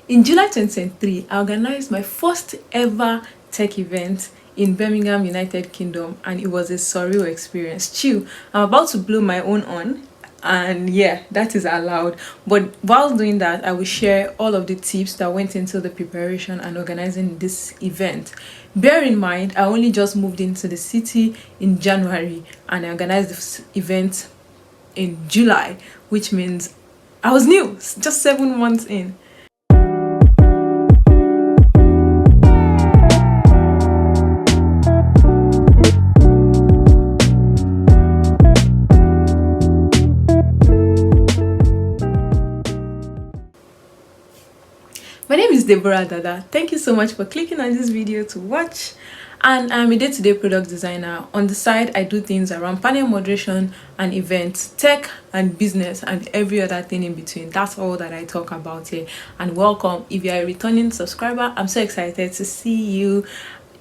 In July 2023, I organized my first ever tech event in Birmingham, United Kingdom, and it was a surreal experience. Chill, I'm about to blow my own on, and yeah, that is allowed. But while doing that, I will share all of the tips that went into the preparation and organizing this event. Bear in mind, I only just moved into the city in January and I organized this event in July, which means I was new, just 7 months in. My name is Deborah Dada. Thank you so much for clicking on this video to watch. And I'm a day-to-day product designer. On the side, I do things around panel moderation and events, tech and business, and every other thing in between. That's all that I talk about here. And welcome. If you're a returning subscriber, I'm so excited to see you.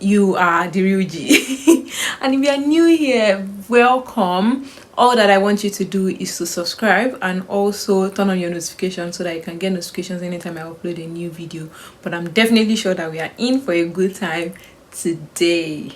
You are the real G. And if you're new here, welcome. All that I want you to do is to subscribe and also turn on your notifications so that you can get notifications anytime I upload a new video. But I'm definitely sure that we are in for a good time today.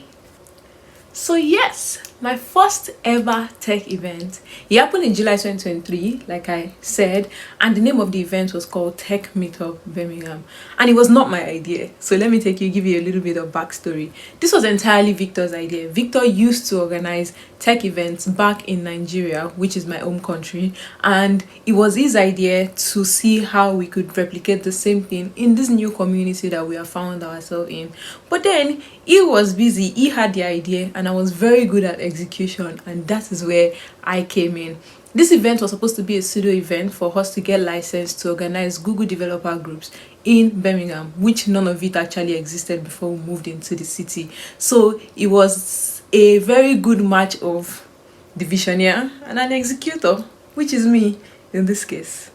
So yes, my first ever tech event, it happened in July 2023, like I said, and the name of the event was called Tech Meet Up Birmingham, and it was not my idea. So let me give you a little bit of backstory. This was entirely Victor's idea. Victor used to organize tech events back in Nigeria, which is my home country, and it was his idea to see how we could replicate the same thing in this new community that we have found ourselves in. But then he was busy, he had the idea, and I was very good at execution, and that is where I came in. This event was supposed to be a pseudo event for us to get licensed to organize Google developer groups in Birmingham, which none of it actually existed before we moved into the city. So it was a very good match of the visionary and an executor, which is me in this case.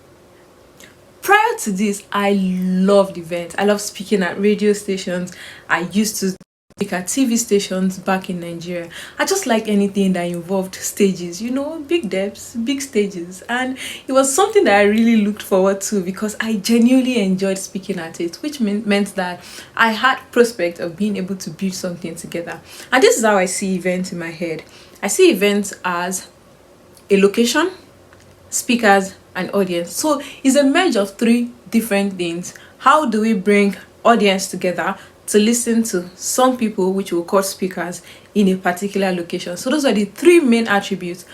Prior to this, I loved events. I love speaking at radio stations. I used to speak at TV stations back in Nigeria. I just like anything that involved stages, you know, big depths, big stages. And it was something that I really looked forward to because I genuinely enjoyed speaking at it, which meant that I had prospect of being able to build something together. And this is how I see events in my head. I see events as a location, speakers, and audience. So it's a merge of three different things. How do we bring audience together to listen to some people, which we'll call speakers, in a particular location? So those are the three main attributes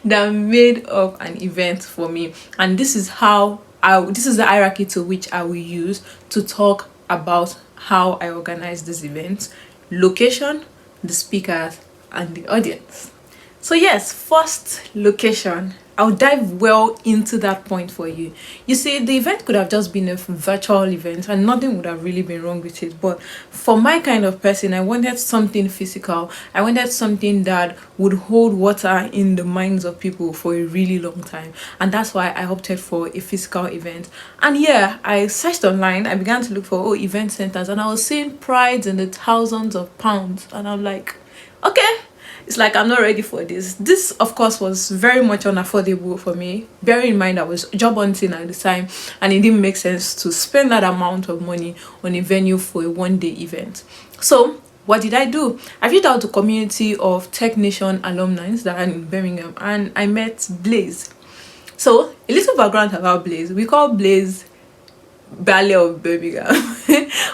that made up an event for me. And this is the hierarchy to which I will use to talk about how I organize this event: location, the speakers, and the audience. So yes, first, location. I'll dive well into that point for you. You see, the event could have just been a virtual event and nothing would have really been wrong with it. But for my kind of person, I wanted something physical. I wanted something that would hold water in the minds of people for a really long time. And that's why I opted for a physical event. And yeah, I searched online. I began to look for event centers, and I was seeing prides in the thousands of pounds. And I'm like, okay. It's like I'm not ready for this. This, of course, was very much unaffordable for me. Bearing in mind I was job hunting at the time, and it didn't make sense to spend that amount of money on a venue for a one-day event. So what did I do? I reached out to a community of Tech Nation alumni that are in Birmingham, and I met Blaze. So a little background about Blaze. We call Blaze Ballet of Birmingham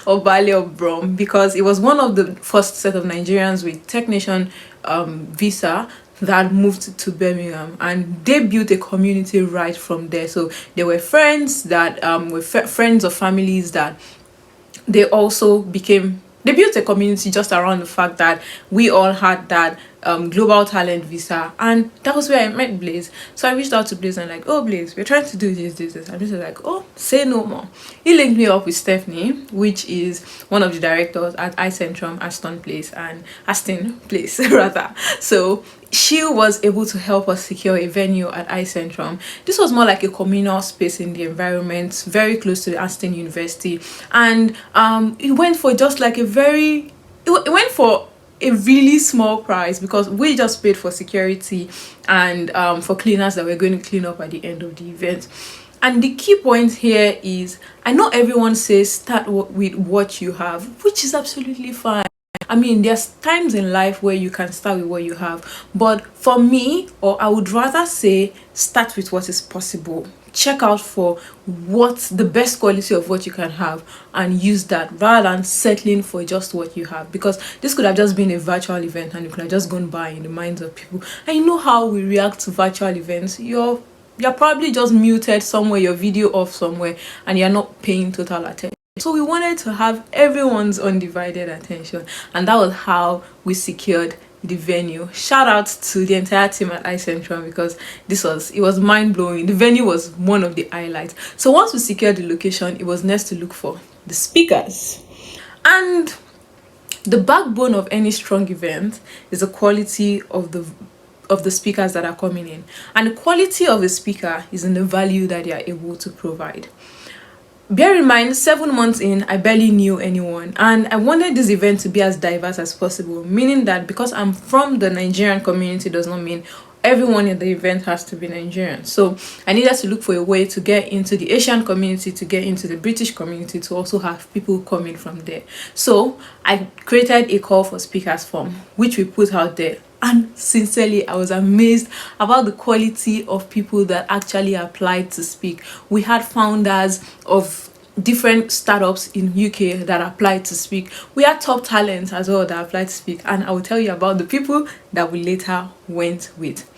or Ballet of Brom because it was one of the first set of Nigerians with Tech Nation visa that moved to Birmingham, and they built a community right from there. So they were friends that were friends of families that they built a community just around the fact that we all had that global talent visa, and that was where I met Blaze. So I reached out to Blaze and like, oh Blaze, we're trying to do this, and Blaze was like, oh, say no more. He linked me up with Stephanie, which is one of the directors at iCentrum Aston Place rather. So she was able to help us secure a venue at iCentrum. This was more like a communal space in the environment, very close to the Aston University, and it went for just like it went for a really small price because we just paid for security and for cleaners that we're going to clean up at the end of the event. And the key point here is, I know everyone says start with what you have, which is absolutely fine. I mean, there's times in life where you can start with what you have, but for me, or I would rather say, start with what is possible. Check out for what's the best quality of what you can have and use that rather than settling for just what you have, because this could have just been a virtual event and it could have just gone by in the minds of people. And you know how we react to virtual events. You're probably just muted somewhere, your video off somewhere, and you're not paying total attention. So we wanted to have everyone's undivided attention, and that was how we secured the venue. Shout out to the entire team at iCentral, because it was mind-blowing. The venue was one of the highlights. So once we secured the location, it was next to look for the speakers. And the backbone of any strong event is the quality of the speakers that are coming in, and the quality of a speaker is in the value that they are able to provide. Bear in mind, 7 months in, I barely knew anyone, and I wanted this event to be as diverse as possible, meaning that because I'm from the Nigerian community does not mean everyone in the event has to be Nigerian. So I needed to look for a way to get into the Asian community, to get into the British community, to also have people coming from there. So I created a call for speakers form, which we put out there. And sincerely, I was amazed about the quality of people that actually applied to speak. We had founders of different startups in UK that applied to speak. We had top talents as well that applied to speak, and I will tell you about the people that we later went with.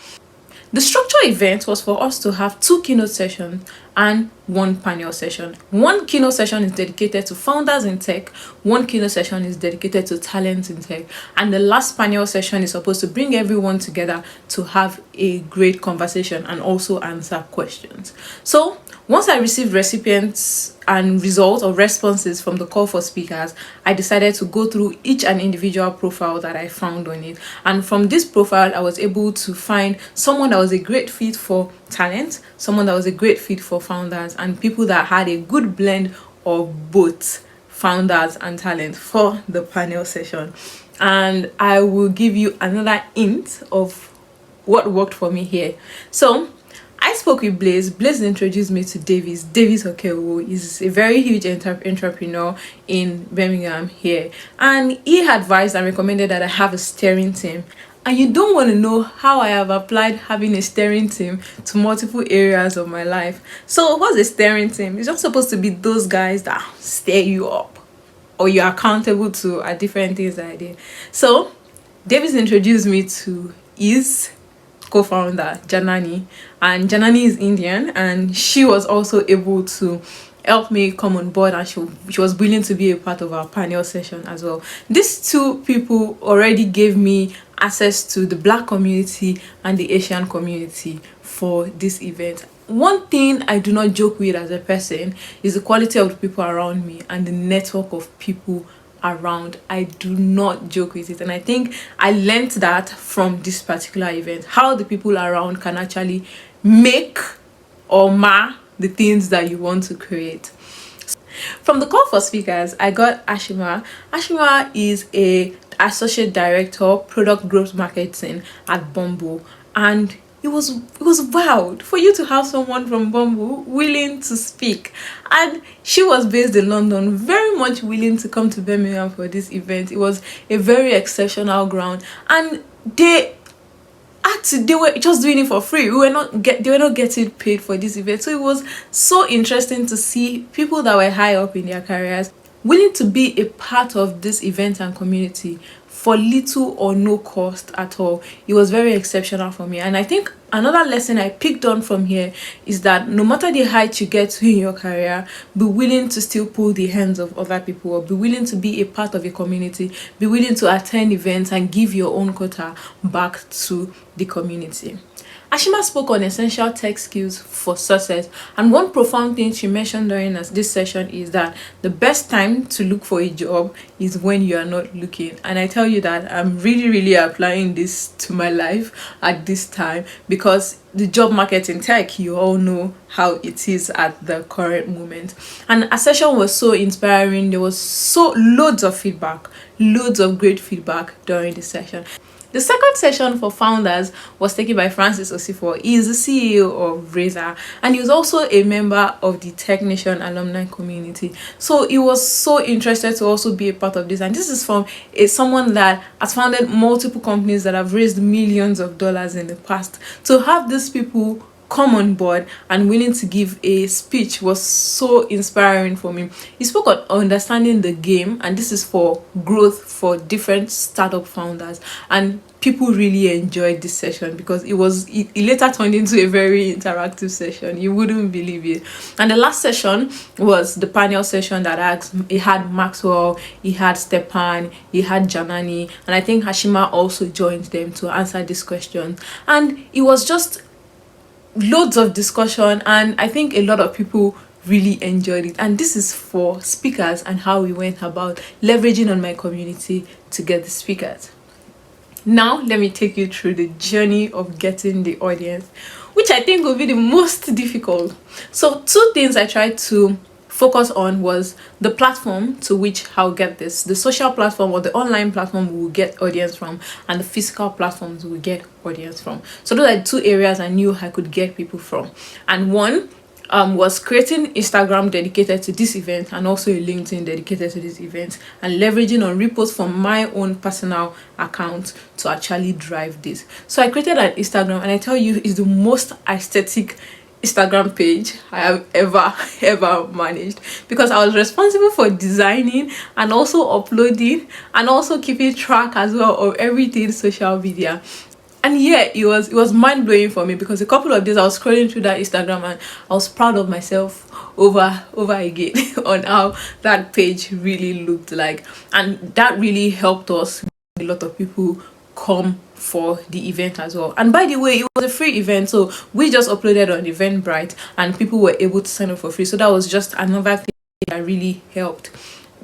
The structure event was for us to have 2 keynote sessions and 1 panel session. 1 keynote session is dedicated to founders in tech, 1 keynote session is dedicated to talent in tech, and the last panel session is supposed to bring everyone together to have a great conversation and also answer questions. So once I received recipients and results or responses from the call for speakers, I decided to go through each and individual profile that I found on it. And from this profile, I was able to find someone that was a great fit for talent, someone that was a great fit for founders, and people that had a good blend of both founders and talent for the panel session. And I will give you another hint of what worked for me here. So I spoke with Blaze. Blaze introduced me to Davis Okewo. He's a very huge entrepreneur in Birmingham here, and he advised and recommended that I have a steering team. And you don't want to know how I have applied having a steering team to multiple areas of my life. So what's a steering team? It's just supposed to be those guys that steer you up or you're accountable to at different things that I did. So Davis introduced me to his co-founder Janani, and Janani is Indian, and she was also able to help me come on board, and she was willing to be a part of our panel session as well. These 2 people already gave me access to the Black community and the Asian community for this event. One thing I do not joke with as a person is the quality of the people around me and the network of people around. I do not joke with it, and I think I learned that from this particular event, how the people around can actually make or mar the things that you want to create. From the call for speakers, I got Ashima. Ashima is a associate director product growth marketing at Bumble, and it was wild for you to have someone from Bumble willing to speak, and she was based in London, very much willing to come to Birmingham for this event. It was a very exceptional ground, and they were just doing it for free. They were not getting paid for this event. So it was so interesting to see people that were high up in their careers willing to be a part of this event and community for little or no cost at all. It was very exceptional for me, and I think another lesson I picked on from here is that no matter the height you get to in your career, be willing to still pull the hands of other people, or be willing to be a part of a community, be willing to attend events and give your own quota back to the community. Ashima spoke on essential tech skills for success, and one profound thing she mentioned during this session is that the best time to look for a job is when you are not looking. And I tell you that I'm really applying this to my life at this time, because the job market in tech, you all know how it is at the current moment. And our session was so inspiring. There was so loads of feedback, loads of great feedback during the session. The second session for founders was taken by Francis Osifo. He is the CEO of Razer, and he was also a member of the Tech Nation alumni community. So he was so interested to also be a part of this. And this is from someone that has founded multiple companies that have raised millions of dollars in the past. To have these people come on board and willing to give a speech was so inspiring for me. He spoke on understanding the game, and this is for growth for different startup founders, and people really enjoyed this session because it later turned into a very interactive session. You wouldn't believe it. And the last session was the panel session that it had Maxwell, he had Stepan, he had Janani, and I think Hashima also joined them to answer this question. And it was just loads of discussion, and I think a lot of people really enjoyed it. And this is for speakers and how we went about leveraging on my community to get the speakers. Now let me take you through the journey of getting the audience, which I think will be the most difficult. So two things I tried to focus on was the platform to which I'll get this, the social platform or the online platform we will get audience from, and the physical platforms we will get audience from. So those are two areas I knew I could get people from. And one was creating Instagram dedicated to this event, and also a LinkedIn dedicated to this event, and leveraging on reposts from my own personal account to actually drive this. So I created an Instagram, and I tell you, it's the most aesthetic Instagram page I have ever managed, because I was responsible for designing and also uploading and also keeping track as well of everything social media. And yeah, it was mind-blowing for me, because a couple of days I was scrolling through that Instagram and I was proud of myself over again on how that page really looked like. And that really helped us, a lot of people come for the event as well. And by the way, it was a free event, so we just uploaded on Eventbrite and people were able to sign up for free. So that was just another thing that really helped,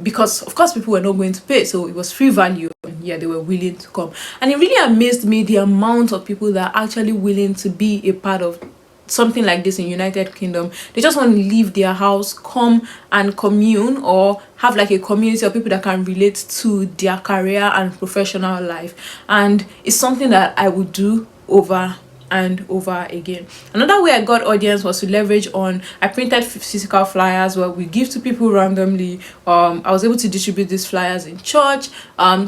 because of course people were not going to pay, so it was free value. And yeah, they were willing to come, and it really amazed me the amount of people that are actually willing to be a part of something like this in United Kingdom. They just want to leave their house, come and commune, or have like a community of people that can relate to their career and professional life. And it's something that I would do over and over again. Another way I got audience was to leverage on, I printed physical flyers where we give to people randomly. I was able to distribute these flyers in church,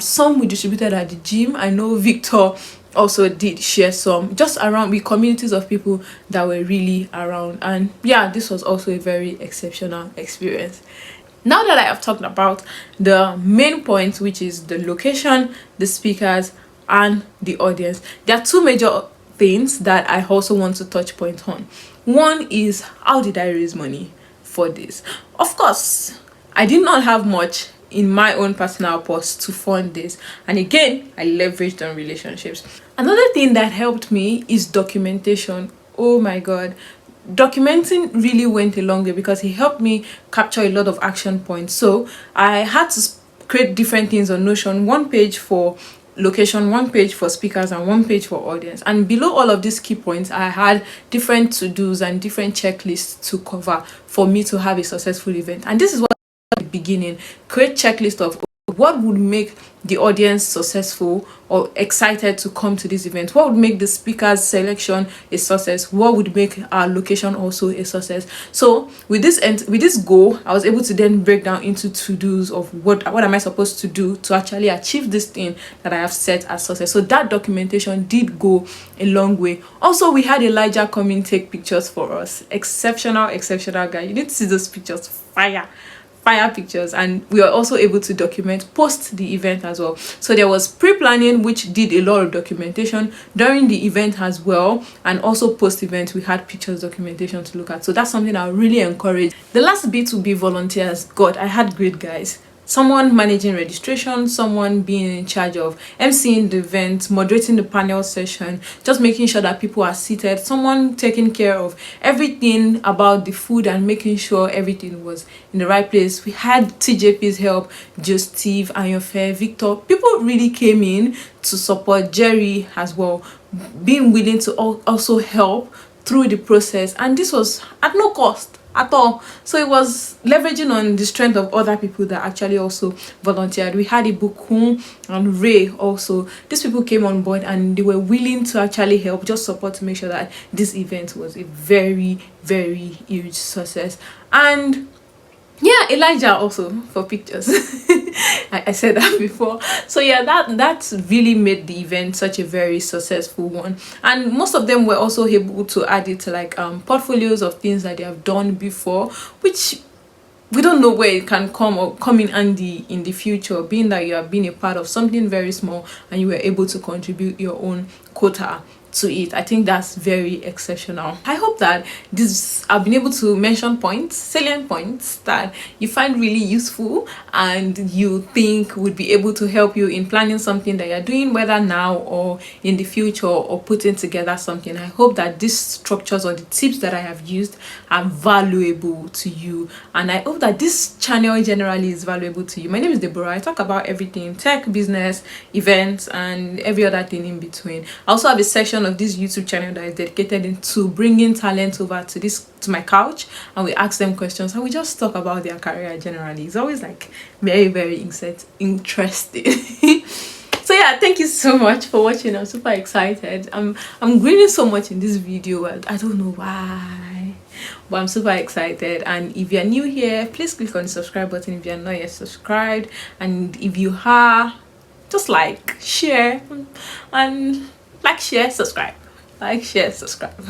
some we distributed at the gym. I know Victor also did share some just around with communities of people that were really around. And yeah, this was also a very exceptional experience. Now that I have talked about the main points, which is the location, the speakers, and the audience, there are two major things that I also want to touch point on. One is, how did I raise money for this? Of course, I did not have much in my own personal purse to fund this, and again, I leveraged on relationships. Another thing that helped me is documentation. Oh my god, documenting really went a long way, because it helped me capture a lot of action points. So I had to create different things on Notion, one page for location, one page for speakers, and one page for audience. And below all of these key points, I had different to-dos and different checklists to cover for me to have a successful event. And this is what at the beginning, create checklist of what would make the audience successful or excited to come to this event, what would make the speakers selection a success, what would make our location also a success. So with this goal, I was able to then break down into to-dos of what am I supposed to do to actually achieve this thing that I have set as success. So that documentation did go a long way. Also, we had Elijah come in, take pictures for us. Exceptional guy. You need to see those pictures. Fire pictures. And we were also able to document post the event as well. So there was pre-planning, which did a lot of documentation during the event as well, and also post event we had pictures documentation to look at. So that's something I really encourage. The last bit would be volunteers. God, I had great guys, someone managing registration, someone being in charge of emceeing the event, moderating the panel session, just making sure that people are seated, someone taking care of everything about the food and making sure everything was in the right place. We had TJP's help, just Steve, Ayanfe, Victor. People really came in to support. Jerry as well, being willing to also help through the process, and this was at no cost at all. So it was leveraging on the strength of other people that actually also volunteered. We had Ibukun and Ray also. These people came on board and they were willing to actually help, just support, to make sure that this event was a very, very huge success. And yeah, Elijah also for pictures. I said that before. So yeah, that really made the event such a very successful one. And most of them were also able to add it to like portfolios of things that they have done before, which we don't know where it can come in handy in the future, being that you have been a part of something very small and you were able to contribute your own quota to it. I think that's very exceptional. I hope that this I've been able to mention points, salient points that you find really useful and you think would be able to help you in planning something that you're doing, whether now or in the future, or putting together something. I hope that these structures or the tips that I have used are valuable to you, and I hope that this channel generally is valuable to you. My name is Deborah. I talk about everything tech, business, events, and every other thing in between. I also have a section of this YouTube channel that is dedicated into bringing talent over to my couch, and we ask them questions and we just talk about their career generally. It's always like very, very interesting. So yeah, thank you so much for watching. I'm super excited. I'm grinning so much in this video. I don't know why, but I'm super excited. And if you're new here, please click on the subscribe button if you're not yet subscribed, and if you are, just like, share, and like, share, subscribe, like, share, subscribe.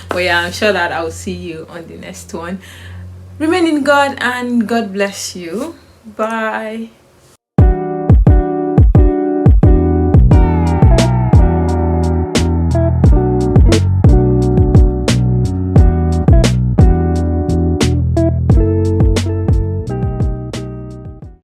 But yeah, I'm sure that I will see you on the next one. Remain in God, and God bless you. Bye.